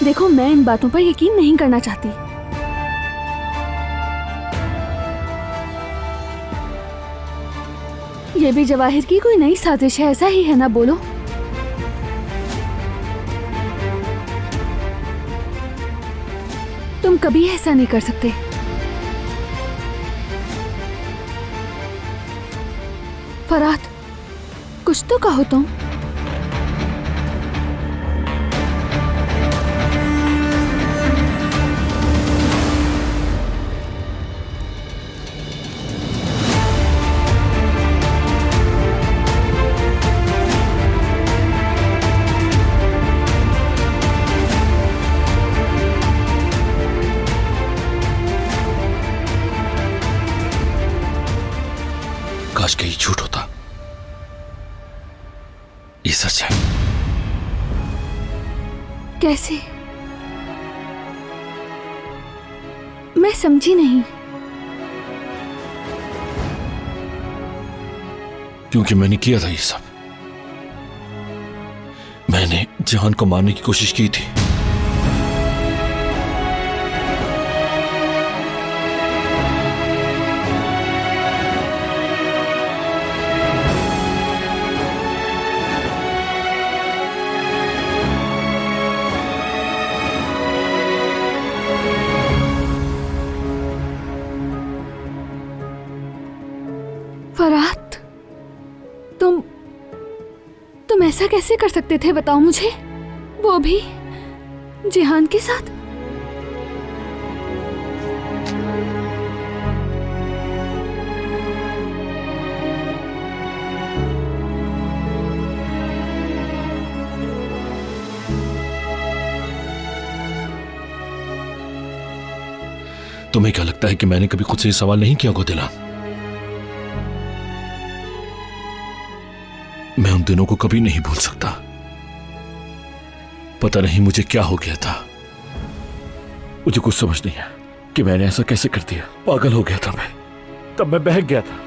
देखो, मैं इन बातों पर यकीन नहीं करना चाहती। ये भी जवाहिर की कोई नई साजिश है, ऐसा ही है ना? बोलो। तुम कभी ऐसा नहीं कर सकते। फरात, कुछ तो कहो तुम। काश कहीं झूठ होता, ये सच है। कैसे? मैं समझी नहीं। क्योंकि मैंने किया था ये सब। मैंने जहान को मारने की कोशिश की थी। फरात, तुम ऐसा कैसे कर सकते थे? बताओ मुझे, वो भी जिहान के साथ। तुम्हें क्या लगता है कि मैंने कभी खुद से ये सवाल नहीं किया गोदिलान? मैं उन दिनों को कभी नहीं भूल सकता। पता नहीं मुझे क्या हो गया था। मुझे कुछ समझ नहीं है कि मैंने ऐसा कैसे कर दिया। पागल हो गया था मैं, तब मैं बहक गया था।